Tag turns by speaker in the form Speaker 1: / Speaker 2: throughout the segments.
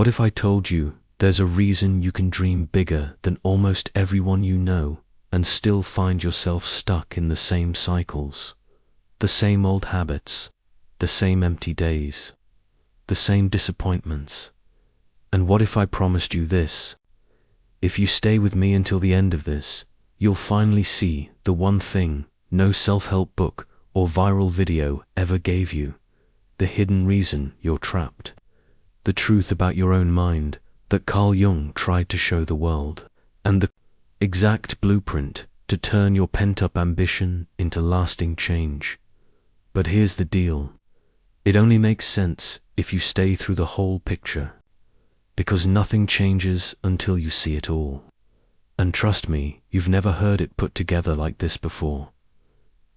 Speaker 1: What if I told you there's a reason you can dream bigger than almost everyone you know and still find yourself stuck in the same cycles, the same old habits, the same empty days, the same disappointments? And what if I promised you this? If you stay with me until the end of this, you'll finally see the one thing no self-help book or viral video ever gave you, the hidden reason you're trapped, the truth about your own mind that Carl Jung tried to show the world, and the exact blueprint to turn your pent-up ambition into lasting change. But here's the deal. It only makes sense if you stay through the whole picture, because nothing changes until you see it all. And trust me, you've never heard it put together like this before.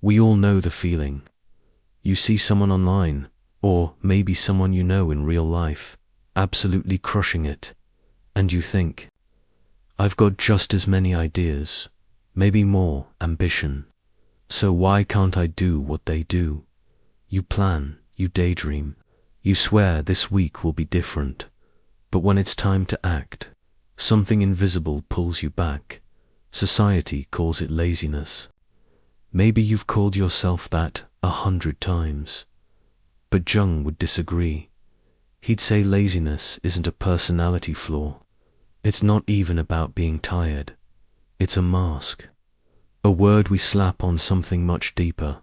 Speaker 1: We all know the feeling. You see someone online, or maybe someone you know in real life, absolutely crushing it, and you think, I've got just as many ideas, maybe more ambition, so why can't I do what they do? You plan, you daydream, you swear this week will be different, but when it's time to act, something invisible pulls you back. Society calls it laziness. Maybe you've called yourself that 100 times, but Jung would disagree. He'd say laziness isn't a personality flaw. It's not even about being tired. It's a mask, a word we slap on something much deeper,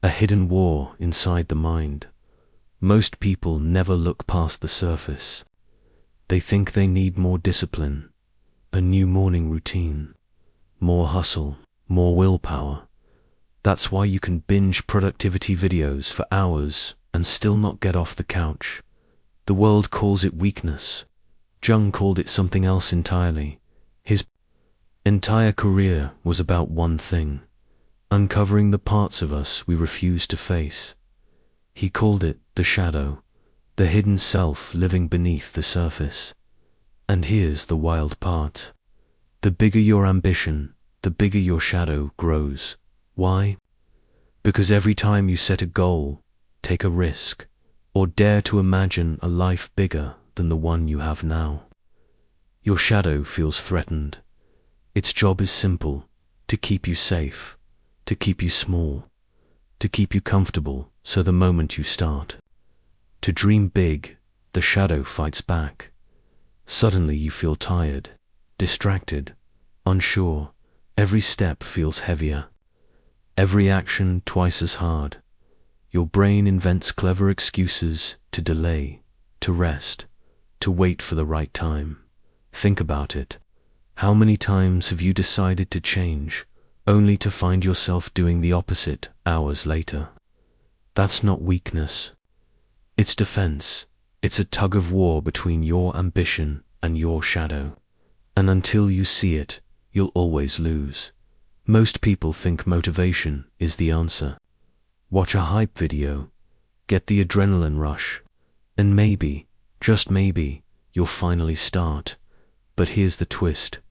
Speaker 1: a hidden war inside the mind. Most people never look past the surface. They think they need more discipline, a new morning routine, more hustle, more willpower. That's why you can binge productivity videos for hours and still not get off the couch. The world calls it weakness. Jung called it something else entirely. His entire career was about one thing: uncovering the parts of us we refuse to face. He called it the shadow, the hidden self living beneath the surface. And here's the wild part. The bigger your ambition, the bigger your shadow grows. Why? Because every time you set a goal, take a risk, or dare to imagine a life bigger than the one you have now, your shadow feels threatened. Its job is simple: to keep you safe, to keep you small, to keep you comfortable, so the moment you start to dream big, the shadow fights back. Suddenly you feel tired, distracted, unsure. Every step feels heavier, every action twice as hard. Your brain invents clever excuses to delay, to rest, to wait for the right time. Think about it. How many times have you decided to change, only to find yourself doing the opposite hours later? That's not weakness. It's defense. It's a tug of war between your ambition and your shadow. And until you see it, you'll always lose. Most people think motivation is the answer. Watch a hype video, get the adrenaline rush, and maybe, just maybe, you'll finally start. But here's the twist.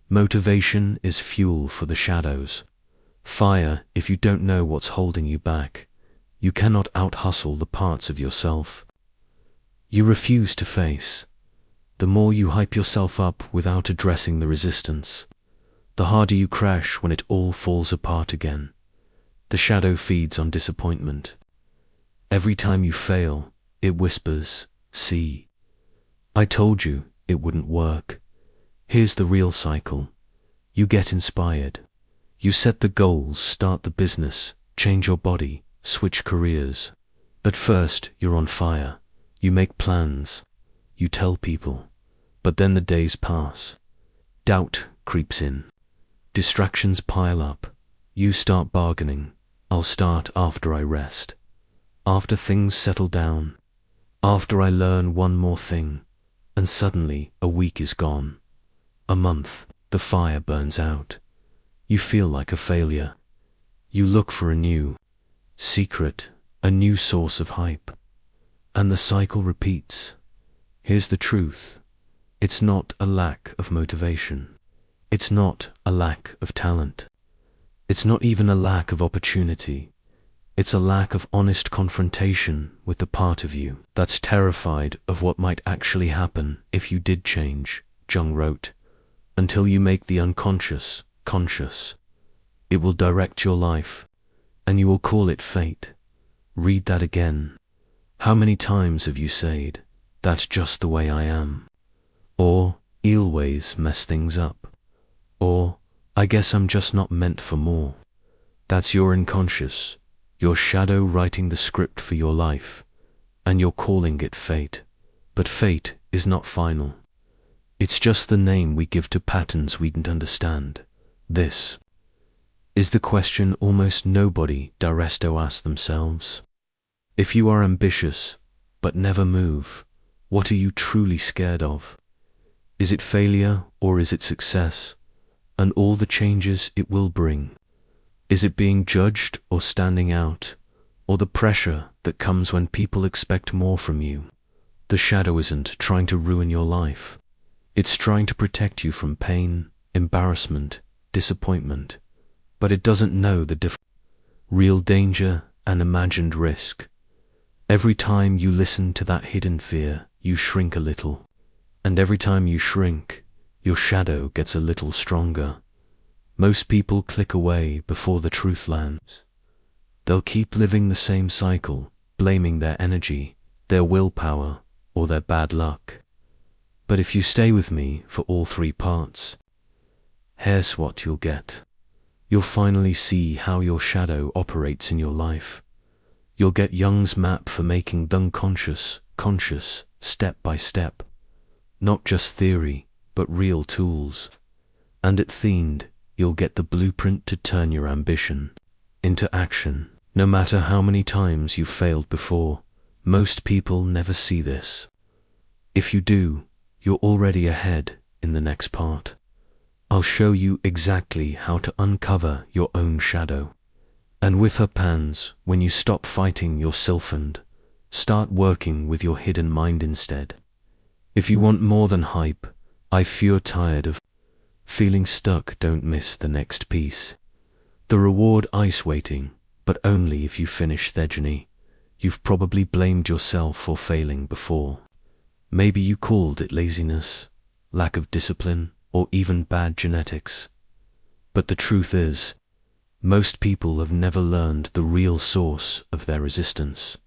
Speaker 1: Motivation is fuel for the shadows. Fire if you don't know what's holding you back. You cannot out-hustle the parts of yourself you refuse to face. The more you hype yourself up without addressing the resistance, the harder you crash when it all falls apart again. The shadow feeds on disappointment. Every time you fail, it whispers, "See, I told you it wouldn't work." Here's the real cycle. You get inspired. You set the goals, start the business, change your body, switch careers. At first, you're on fire. You make plans. You tell people. But then the days pass. Doubt creeps in. Distractions pile up. You start bargaining. I'll start after I rest. After things settle down. After I learn one more thing. And suddenly, a week is gone. A month, the fire burns out. You feel like a failure. You look for a new secret, a new source of hype. And the cycle repeats. Here's the truth. It's not a lack of motivation. It's not a lack of talent. It's not even a lack of opportunity. It's a lack of honest confrontation with the part of you that's terrified of what might actually happen if you did change, Jung wrote. Until you make the unconscious conscious, it will direct your life, and you will call it fate. Read that again. How many times have you said, "That's just the way I am"? Or, "Always mess things up"? Or, "I guess I'm just not meant for more"? That's your unconscious, your shadow writing the script for your life, and you're calling it fate. But fate is not final. It's just the name we give to patterns we didn't understand. This is the question almost nobody d'Arresto asks themselves. If you are ambitious, but never move, what are you truly scared of? Is it failure or is it success, and all the changes it will bring? Is it being judged or standing out, or the pressure that comes when people expect more from you? The shadow isn't trying to ruin your life. It's trying to protect you from pain, embarrassment, disappointment, but it doesn't know the difference. Real danger and imagined risk. Every time you listen to that hidden fear, you shrink a little. And every time you shrink, your shadow gets a little stronger. Most people click away before the truth lands. They'll keep living the same cycle, blaming their energy, their willpower, or their bad luck. But if you stay with me for all three parts, here's what you'll get. You'll finally see how your shadow operates in your life. You'll get Jung's map for making the unconscious conscious, step by step. Not just theory, but real tools. And at the end, you'll get the blueprint to turn your ambition into action. No matter how many times you've failed before, most people never see this. If you do, you're already ahead in the next part. I'll show you exactly how to uncover your own shadow. And with her pans, when you stop fighting yourself and start working with your hidden mind instead. If you want more than hype, I feel tired of feeling stuck, don't miss the next piece. The reward is waiting, but only if you finish the journey. You've probably blamed yourself for failing before. Maybe you called it laziness, lack of discipline, or even bad genetics. But the truth is, most people have never learned the real source of their resistance.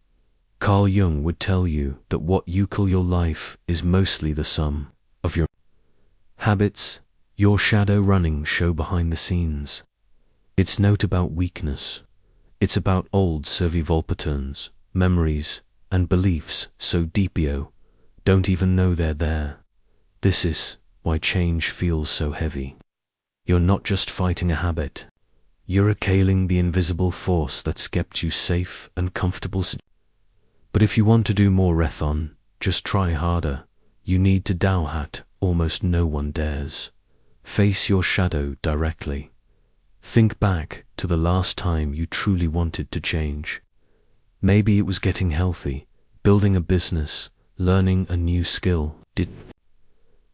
Speaker 1: Carl Jung would tell you that what you call your life is mostly the sum of your habits, your shadow running show behind the scenes. It's not about weakness. It's about old survival patterns, memories, and beliefs so deep you don't even know they're there. This is why change feels so heavy. You're not just fighting a habit. You're killing the invisible force that's kept you safe and comfortable. But if you want to do more Rethon, just try harder. You need to Dowhat almost no one dares. Face your shadow directly. Think back to the last time you truly wanted to change. Maybe it was getting healthy, building a business, learning a new skill. Did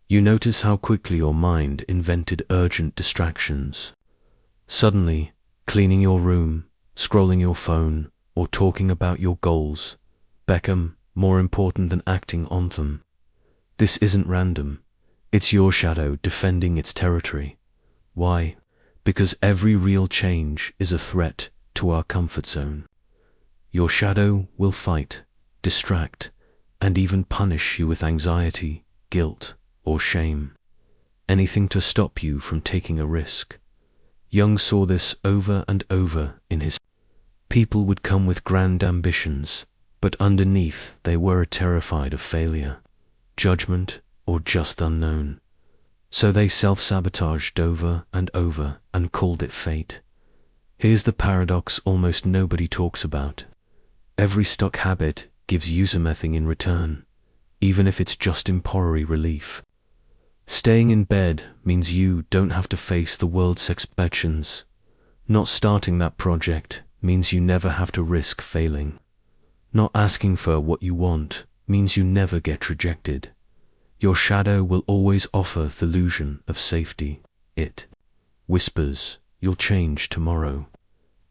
Speaker 1: you notice how quickly your mind invented urgent distractions? Suddenly, cleaning your room, scrolling your phone, or talking about your goals become more important than acting on them. This isn't random. It's your shadow defending its territory. Why? Because every real change is a threat to our comfort zone. Your shadow will fight, distract, and even punish you with anxiety, guilt, or shame. Anything to stop you from taking a risk. Jung saw this over and over in his people would come with grand ambitions, but underneath they were terrified of failure, judgment, or just unknown. So they self-sabotaged over and over and called it fate. Here's the paradox almost nobody talks about. Every stuck habit gives you something in return, even if it's just temporary relief. Staying in bed means you don't have to face the world's expectations. Not starting that project means you never have to risk failing. Not asking for what you want means you never get rejected. Your shadow will always offer the illusion of safety. It whispers, you'll change tomorrow.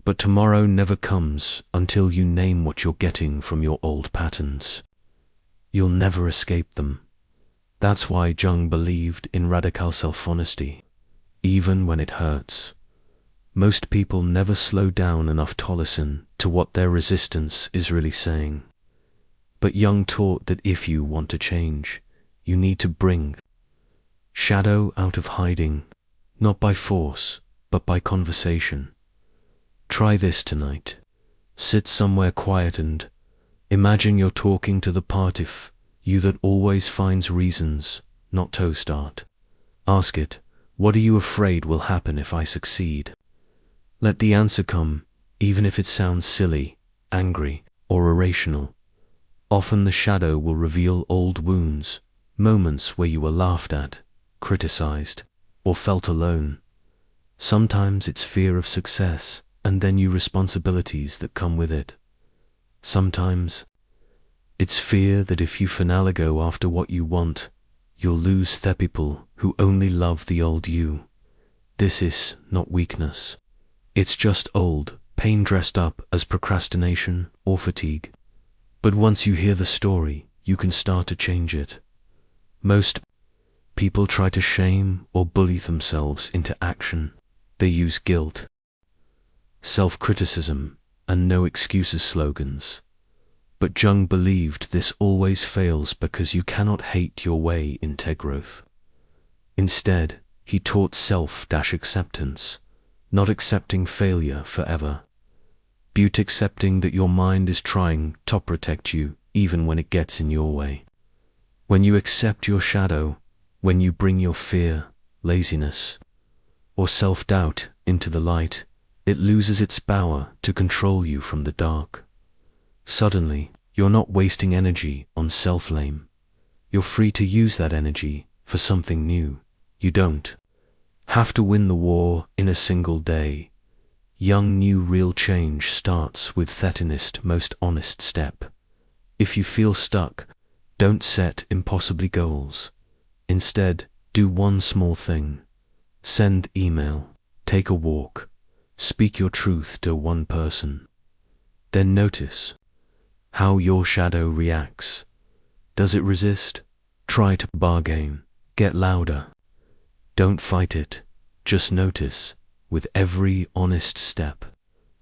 Speaker 1: But tomorrow never comes until you name what you're getting from your old patterns. You'll never escape them. That's why Jung believed in radical self-honesty, even when it hurts. Most people never slow down enough to listen to what their resistance is really saying. But Jung taught that if you want to change, you need to bring shadow out of hiding, not by force, but by conversation. Try this tonight. Sit somewhere quiet and imagine you're talking to the part of you that always finds reasons not to start. Ask it, what are you afraid will happen if I succeed? Let the answer come, even if it sounds silly, angry, or irrational. Often the shadow will reveal old wounds, moments where you were laughed at, criticized, or felt alone. Sometimes it's fear of success, and then new responsibilities that come with it. Sometimes it's fear that if you finally go after what you want, you'll lose the people who only love the old you. This is not weakness. It's just old pain dressed up as procrastination or fatigue. But once you hear the story, you can start to change it. Most people try to shame or bully themselves into action. They use guilt, self-criticism, and no excuses slogans. But Jung believed this always fails because you cannot hate your way into growth. Instead, he taught self-acceptance, not accepting failure forever, but accepting that your mind is trying to protect you even when it gets in your way. When you accept your shadow, when you bring your fear, laziness, or self-doubt into the light, it loses its power to control you from the dark. Suddenly, you're not wasting energy on self-blame. You're free to use that energy for something new. You don't have to win the war in a single day. Jung knew real change starts with that most honest step. If you feel stuck, don't set impossible goals. Instead, do one small thing. Send email, take a walk, speak your truth to one person. Then notice how your shadow reacts. Does it resist? Try to bargain. Get louder. Don't fight it. Just notice. With every honest step,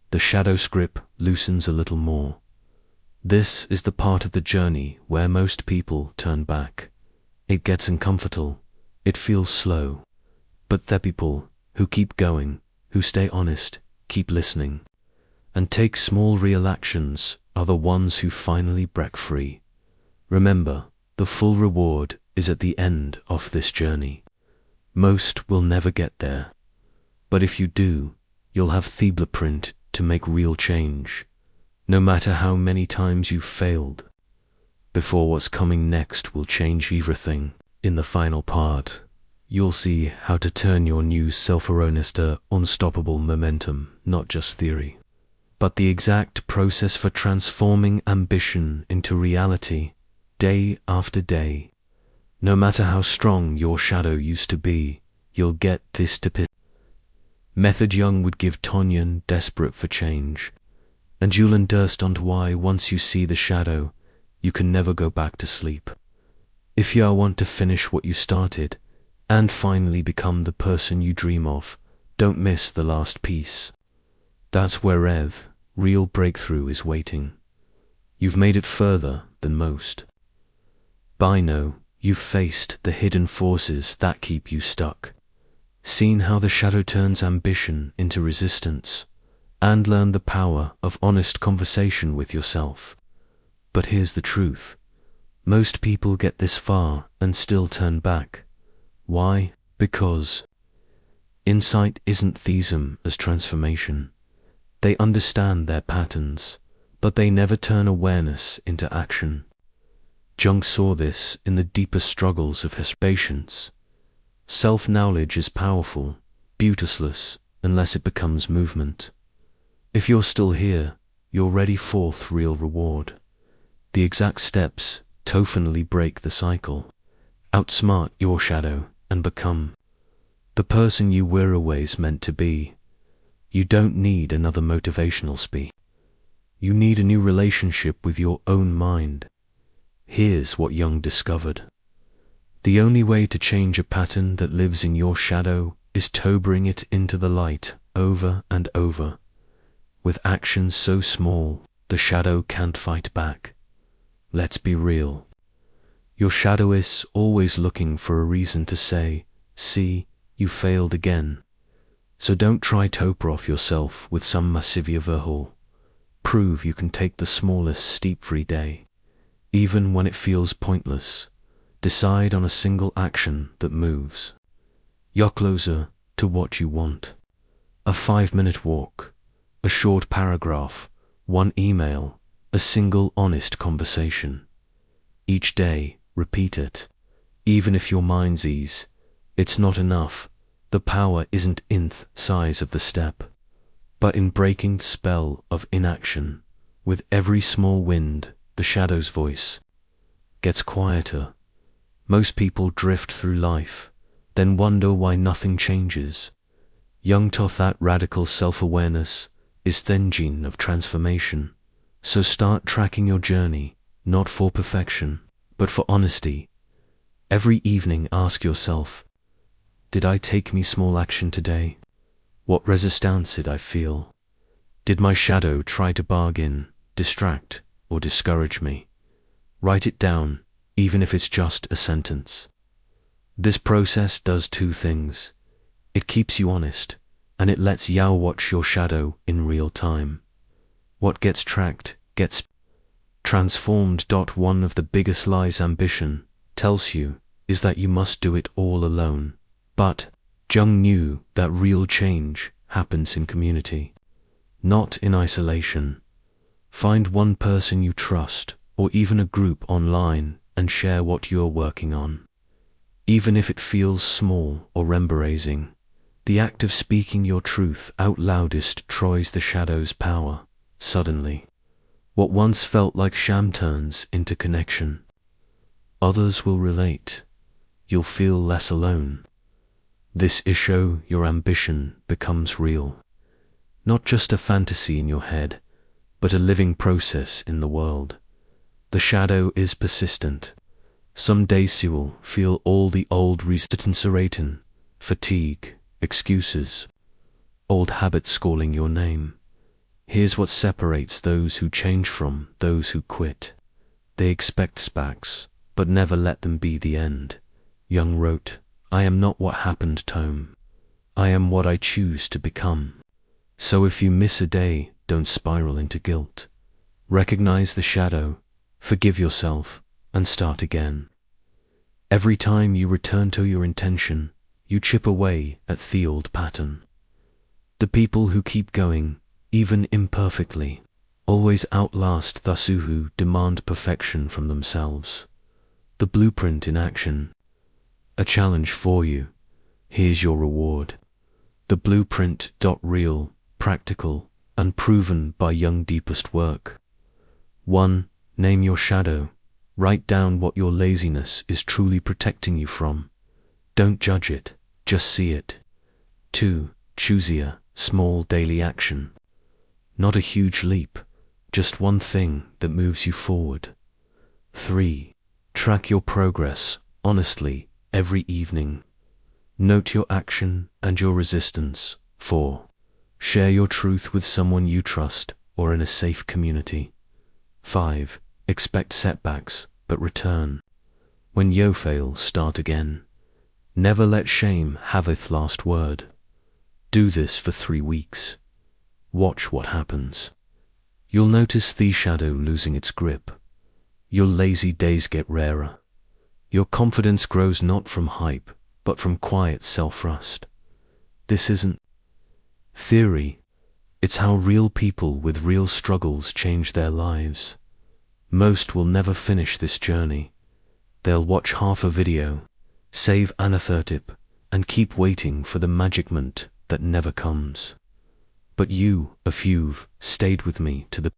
Speaker 1: the shadow script loosens a little more. This is the part of the journey where most people turn back. It gets uncomfortable. It feels slow. But the people who keep going, who stay honest, keep listening, and take small real actions are the ones who finally break free. Remember, the full reward is at the end of this journey. Most will never get there. But if you do, you'll have the blueprint to make real change, no matter how many times you've failed. Before what's coming next will change everything. In the final part, you'll see how to turn your new self-awareness to unstoppable momentum, not just theory, but the exact process for transforming ambition into reality, day after day. No matter how strong your shadow used to be, you'll get this method Jung would give Tonyan, desperate for change, and you'll understand why once you see the shadow, you can never go back to sleep. If you want to finish what you started, and finally become the person you dream of, don't miss the last piece. That's where real breakthrough is waiting. You've made it further than most. By now, you've faced the hidden forces that keep you stuck, seen how the shadow turns ambition into resistance, and learned the power of honest conversation with yourself. But here's the truth. Most people get this far and still turn back. Why? Because insight isn't theism as transformation. They understand their patterns, but they never turn awareness into action. Jung saw this in the deepest struggles of his patients. Self-knowledge is powerful, useless, unless it becomes movement. If you're still here, you're ready for the real reward. The exact steps to finally break the cycle, outsmart your shadow, and become the person you were always meant to be. You don't need another motivational speech. You need a new relationship with your own mind. Here's what Jung discovered. The only way to change a pattern that lives in your shadow is to bring it into the light over and over. With actions so small, the shadow can't fight back. Let's be real. Your shadow is always looking for a reason to say, "See, you failed again." So don't try to off yourself with some massive overhaul. Prove you can take the smallest step every day. Even when it feels pointless, decide on a single action that moves. You're closer to what you want. A 5-minute walk, a short paragraph, one email, a single honest conversation. Each day, repeat it. Even if your mind says it's not enough, the power isn't in the size of the step, but in breaking the spell of inaction. With every small wind, the shadow's voice gets quieter. Most people drift through life, then wonder why nothing changes. Jung taught that radical self-awareness is the engine of transformation. So start tracking your journey, not for perfection, but for honesty. Every evening ask yourself, did I take me small action today? What resistance did I feel? Did my shadow try to bargain, distract, or discourage me? Write it down, even if it's just a sentence. This process does two things. It keeps you honest, and it lets you watch your shadow in real time. What gets tracked gets transformed. One of the biggest lies ambition tells you is that you must do it all alone. But Jung knew that real change happens in community, not in isolation. Find one person you trust, or even a group online, and share what you're working on. Even if it feels small or embarrassing, the act of speaking your truth out loudest destroys the shadow's power. Suddenly, what once felt like sham turns into connection. Others will relate. You'll feel less alone. This issue, your ambition, becomes real. Not just a fantasy in your head, but a living process in the world. The shadow is persistent. Some days you will feel all the old resistance, fatigue, excuses, old habits calling your name. Here's what separates those who change from those who quit. They expect sparks, but never let them be the end. Jung wrote, "I am not what happened to him. I am what I choose to become." So if you miss a day, don't spiral into guilt. Recognize the shadow, forgive yourself, and start again. Every time you return to your intention, you chip away at the old pattern. The people who keep going, even imperfectly, always outlast those who demand perfection from themselves. The blueprint in action. A challenge for you. Here's your reward. The blueprint. Real, practical, and proven by Jung's deepest work. 1. Name your shadow. Write down what your laziness is truly protecting you from. Don't judge it, just see it. 2. Choose a small daily action. Not a huge leap, just one thing that moves you forward. 3. Track your progress, honestly, every evening. Note your action and your resistance. 4. Share your truth with someone you trust or in a safe community. 5. Expect setbacks, but return. When you fail, start again. Never let shame have its last word. Do this for 3 weeks. Watch what happens. You'll notice the shadow losing its grip. Your lazy days get rarer. Your confidence grows not from hype, but from quiet self-trust. This isn't theory. It's how real people with real struggles change their lives. Most will never finish this journey. They'll watch half a video, save another tip, and keep waiting for the magic moment that never comes. But you, if you've stayed with me to the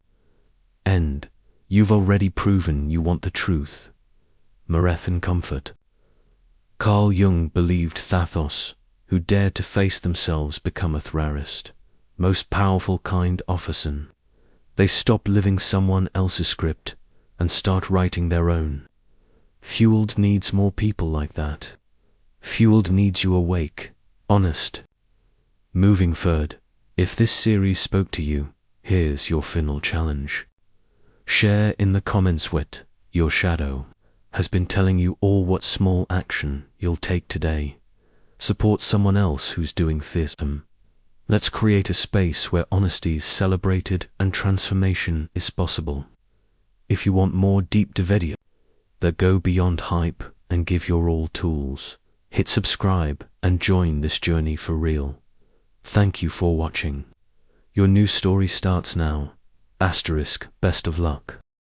Speaker 1: end, you've already proven you want the truth. Mirth and comfort. Carl Jung believed that those who dared to face themselves becometh rarest. most powerful kind often. They stop living someone else's script and start writing their own. Fueled needs more people like that. Fueled needs you awake, honest. Moving forward, if this series spoke to you, here's your final challenge. Share in the comments what your shadow has been telling you, or what small action you'll take today. Support someone else who's doing this. Let's create a space where honesty is celebrated and transformation is possible. If you want more deep videos that go beyond hype and give your all tools, hit subscribe and join this journey for real. Thank you for watching. Your new story starts now. Best of luck.